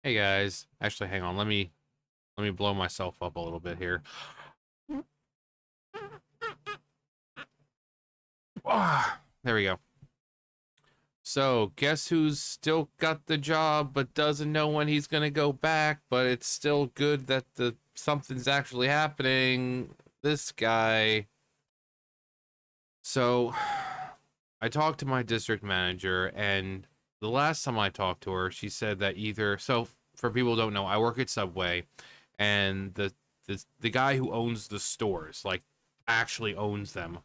Hey guys, actually, hang on. Let me blow myself up a little bit here. Ah, there we go. So, guess who's still got the job but doesn't know when he's gonna go back, but it's still good that the something's actually happening. This guy. So, I talked to my district manager, and the last time I talked to her, she said that for people who don't know, I work at Subway, and the guy who owns the stores, like actually owns them,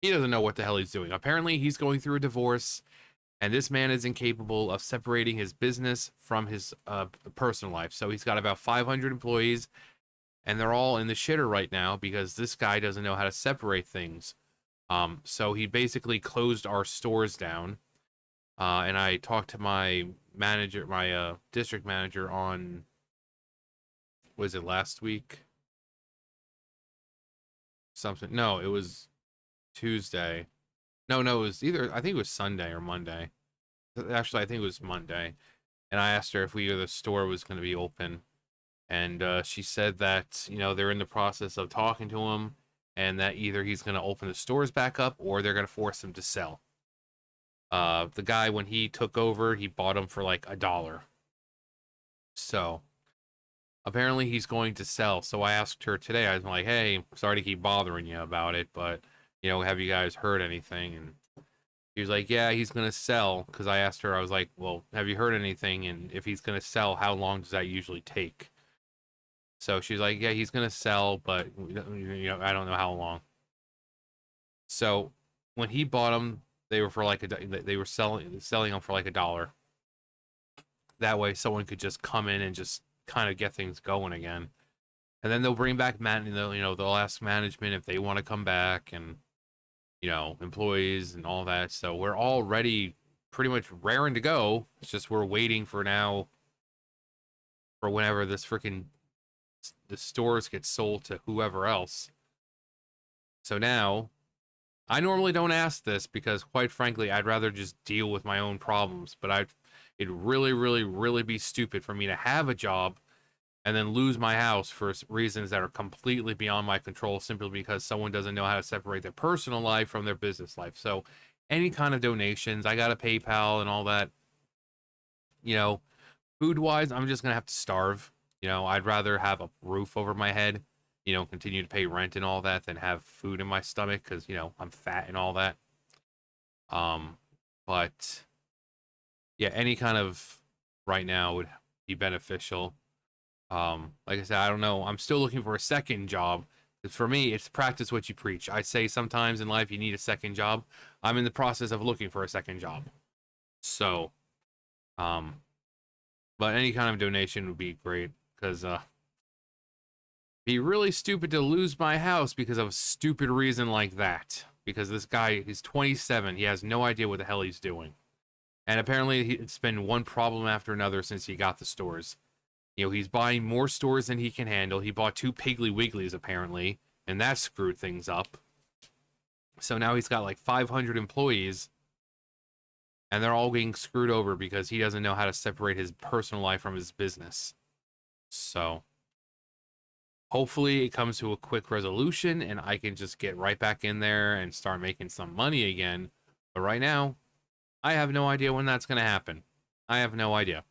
he doesn't know what the hell he's doing. Apparently, he's going through a divorce, and this man is incapable of separating his business from his personal life. So he's got about 500 employees, and they're all in the shitter right now because this guy doesn't know how to separate things. So he basically closed our stores down. And I talked to my manager, my district manager on, was it last week? Something. No, it was Tuesday. No, it was either, I think it was Sunday or Monday. Actually, I think it was Monday. And I asked her if the store was going to be open. And she said that, they're in the process of talking to him and that either he's going to open the stores back up or they're going to force him to sell. The guy, when he took over, he bought them for like $1. So apparently he's going to sell. So I asked her today, I was like, hey, sorry to keep bothering you about it, but, have you guys heard anything? And he was like, yeah, he's going to sell. Because I asked her, I was like, well, have you heard anything? And if he's going to sell, how long does that usually take? So she's like, yeah, he's going to sell, but, I don't know how long. So when he bought them, they were for like they were selling them for like $1. That way someone could just come in and just kind of get things going again. And then they'll bring back they'll ask management if they want to come back, and employees and all that. So we're all ready, pretty much raring to go. It's just we're waiting for now for whenever the stores get sold to whoever else. So now I normally don't ask this because, quite frankly, I'd rather just deal with my own problems. But it'd really, really, really be stupid for me to have a job and then lose my house for reasons that are completely beyond my control simply because someone doesn't know how to separate their personal life from their business life. So, any kind of donations, I got a PayPal and all that. You know, food wise, I'm just gonna have to starve. I'd rather have a roof over my head, continue to pay rent and all that than have food in my stomach because, I'm fat and all that. Um, but yeah, any kind of right now would be beneficial. Like I said, I don't know. I'm still looking for a second job. For me, it's practice what you preach. I say sometimes in life you need a second job. I'm in the process of looking for a second job. So, um, but any kind of donation would be great because be really stupid to lose my house because of a stupid reason like that. Because this guy, he's 27, he has no idea what the hell he's doing, and apparently it's been one problem after another since he got the stores. He's buying more stores than he can handle. He bought 2 Piggly Wigglies apparently, and that screwed things up. So now he's got like 500 employees, and they're all getting screwed over because he doesn't know how to separate his personal life from his business. So hopefully it comes to a quick resolution and I can just get right back in there and start making some money again. But right now, I have no idea when that's going to happen. I have no idea.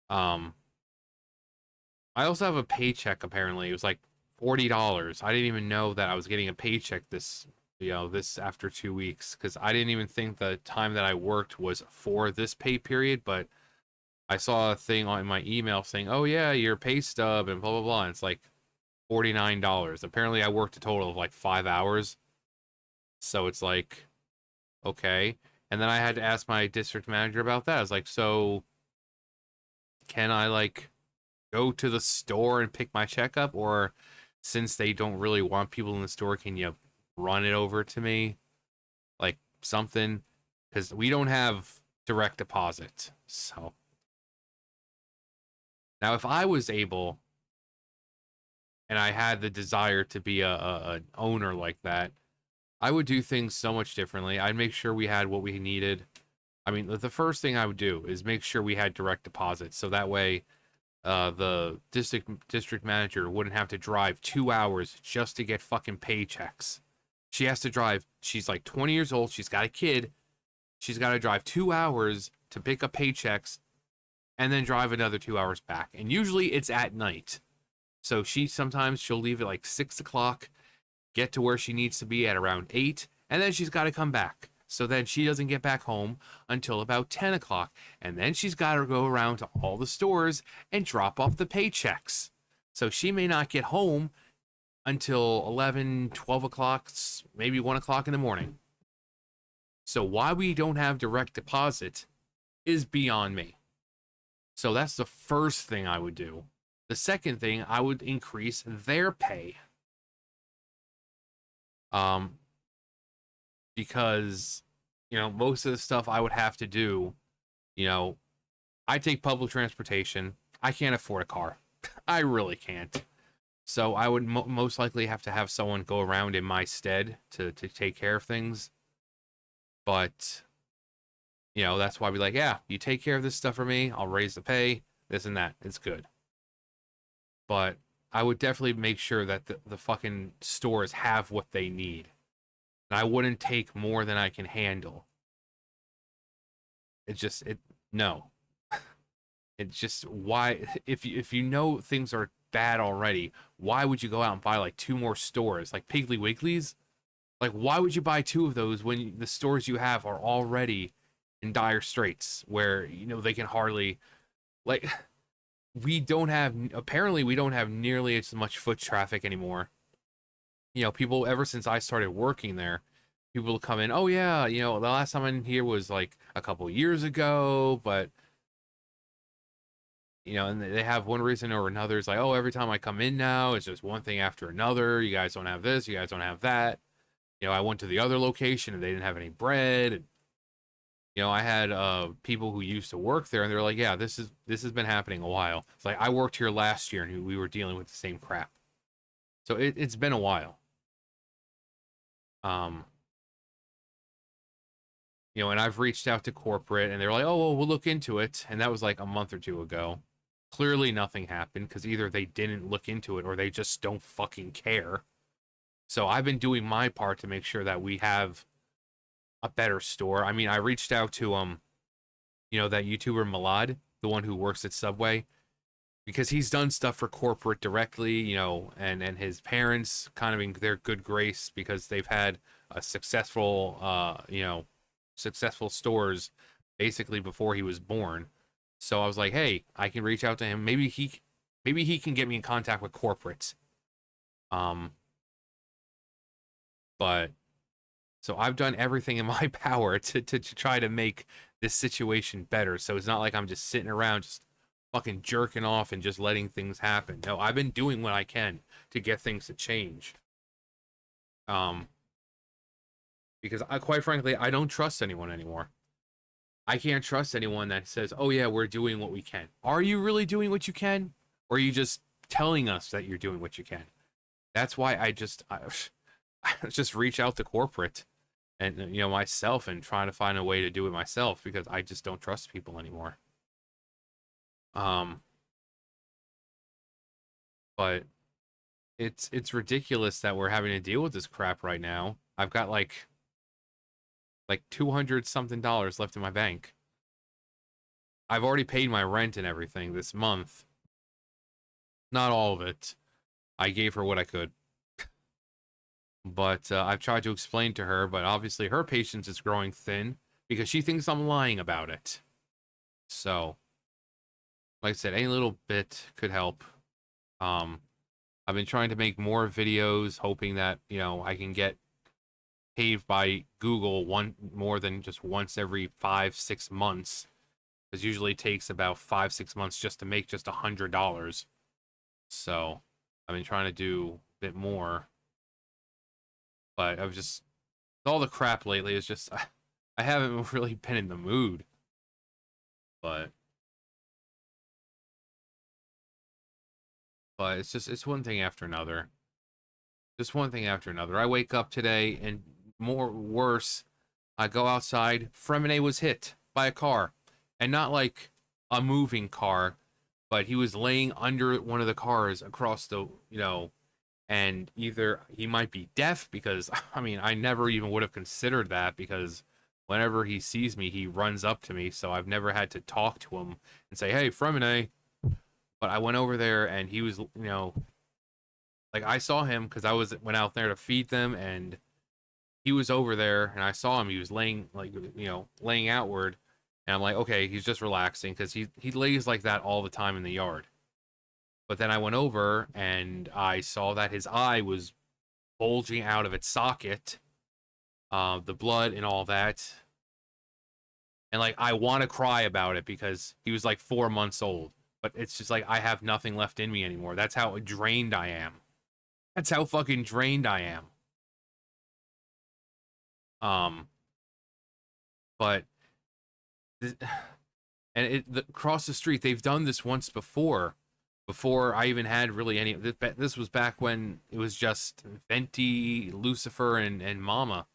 Um, I also have a paycheck apparently. It was like $40. I didn't even know that I was getting a paycheck this after 2 weeks because I didn't even think the time that I worked was for this pay period, but I saw a thing on my email saying, "Oh yeah, your pay stub and blah blah blah." And it's like $49. Apparently I worked a total of like 5 hours. So it's like, okay. And then I had to ask my district manager about that. I was like, so can I like go to the store and pick my check up? Or since they don't really want people in the store, can you run it over to me? Like something? Because we don't have direct deposit. So now if I was able and I had the desire to be an owner like that, I would do things so much differently. I'd make sure we had what we needed. I mean, the first thing I would do is make sure we had direct deposit, so that way the district manager wouldn't have to drive 2 hours just to get fucking paychecks. She has to drive. She's like 20 years old. She's got a kid. She's got to drive 2 hours to pick up paychecks, and then drive another 2 hours back. And usually it's at night. So she'll leave at like 6 o'clock, get to where she needs to be at around 8, and then she's got to come back. So then she doesn't get back home until about 10 o'clock. And then she's got to go around to all the stores and drop off the paychecks. So she may not get home until 11, 12 o'clock, maybe 1 o'clock in the morning. So why we don't have direct deposit is beyond me. So that's the first thing I would do. The second thing, I would increase their pay. Because, most of the stuff I would have to do, I take public transportation. I can't afford a car. I really can't. So I would most likely have to have someone go around in my stead to take care of things. But, that's why we like, yeah, you take care of this stuff for me. I'll raise the pay, this and that. It's good. But I would definitely make sure that the fucking stores have what they need. And I wouldn't take more than I can handle. No. It's just, why, if you know things are bad already, why would you go out and buy like 2 more stores, like Piggly Wiggly's? Like, why would you buy 2 of those when the stores you have are already in dire straits, where, they can hardly, like, apparently we don't have nearly as much foot traffic anymore. People, ever since I started working there, people will come in, oh yeah, the last time I'm in here was like a couple years ago, but and they have one reason or another. It's like, oh, every time I come in now, it's just one thing after another. You guys don't have this, you guys don't have that. I went to the other location and they didn't have any bread. And, I had people who used to work there, and they're like, yeah, this has been happening a while. It's like, I worked here last year and we were dealing with the same crap. So it's been a while. And I've reached out to corporate, and they're like, oh, well, we'll look into it. And that was like a month or 2 ago. Clearly nothing happened, because either they didn't look into it or they just don't fucking care. So I've been doing my part to make sure that we have a better store. I mean, I reached out to that YouTuber Malad, the one who works at Subway, because he's done stuff for corporate directly, and his parents kind of in their good grace, because they've had a successful stores basically before he was born. So I was like, hey, I can reach out to him. Maybe he can get me in contact with corporate. But so I've done everything in my power to try to make this situation better. So it's not like I'm just sitting around just fucking jerking off and just letting things happen. No, I've been doing what I can to get things to change. Because quite frankly, I don't trust anyone anymore. I can't trust anyone that says, oh yeah, we're doing what we can. Are you really doing what you can? Or are you just telling us that you're doing what you can? That's why I just reach out to corporate and, myself, and trying to find a way to do it myself, because I just don't trust people anymore. But it's ridiculous that we're having to deal with this crap right now. I've got like $200 something left in my bank. I've already paid my rent and everything this month. Not all of it. I gave her what I could. But I've tried to explain to her, but obviously her patience is growing thin because she thinks I'm lying about it. So, like I said, any little bit could help. I've been trying to make more videos, hoping that, I can get paid by Google more than just once every 5-6 months. Because usually it takes about 5-6 months just to make just $100. So I've been trying to do a bit more. But I've just, all the crap lately is just, I haven't really been in the mood. But it's one thing after another. Just one thing after another. I wake up today and worse, I go outside, Freminet was hit. by a car, and not like a moving car, but he was laying under one of the cars across the, and either he might be deaf because I mean, I never even would have considered that because whenever he sees me, he runs up to me, so I've never had to talk to him and say, "Hey, Freminet." But I went over there and he was, like I saw him because went out there to feed them, and he was over there and I saw him. He was laying like laying outward, and I'm like, okay, he's just relaxing because he lays like that all the time in the yard. But then I went over and I saw that his eye was bulging out of its socket, the blood and all that. And like I want to cry about it because he was like 4 months old, but it's just like I have nothing left in me anymore. That's how drained I am. That's how fucking drained I am. Um, but th- and across the street they've done this once before I even had really any. This was back when it was just Venti, Lucifer, and Mama.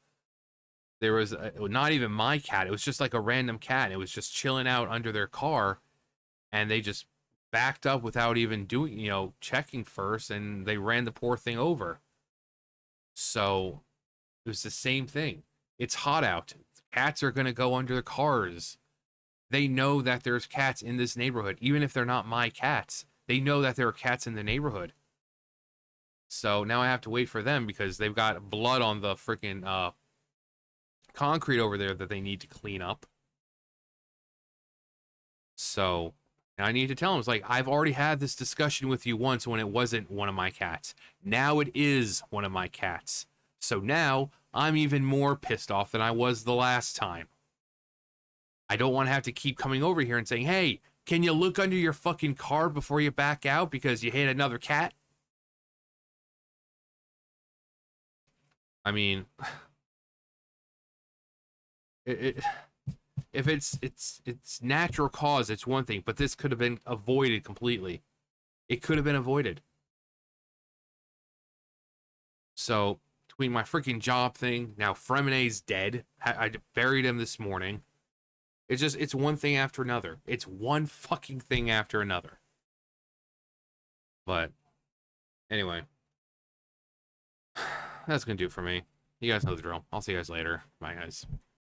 There was not even my cat. It was just like a random cat. It was just chilling out under their car, and they just backed up without even doing, checking first, and they ran the poor thing over. So it was the same thing. It's hot out. Cats are gonna go under the cars. They know that there's cats in this neighborhood, even if they're not my cats. They know that there are cats in the neighborhood. So now I have to wait for them because they've got blood on the freaking concrete over there that they need to clean up. So I need to tell them, it's like, I've already had this discussion with you once when it wasn't one of my cats. Now it is one of my cats. So now I'm even more pissed off than I was the last time. I don't want to have to keep coming over here and saying, hey, can you look under your fucking car before you back out because you hit another cat? I mean, it if it's natural cause, it's one thing, but this could have been avoided completely. It could have been avoided. So between my freaking job thing, now Freminet's dead. I buried him this morning. It's one thing after another. It's one fucking thing after another. But anyway, that's gonna do it for me. You guys know the drill. I'll see you guys later. Bye, guys.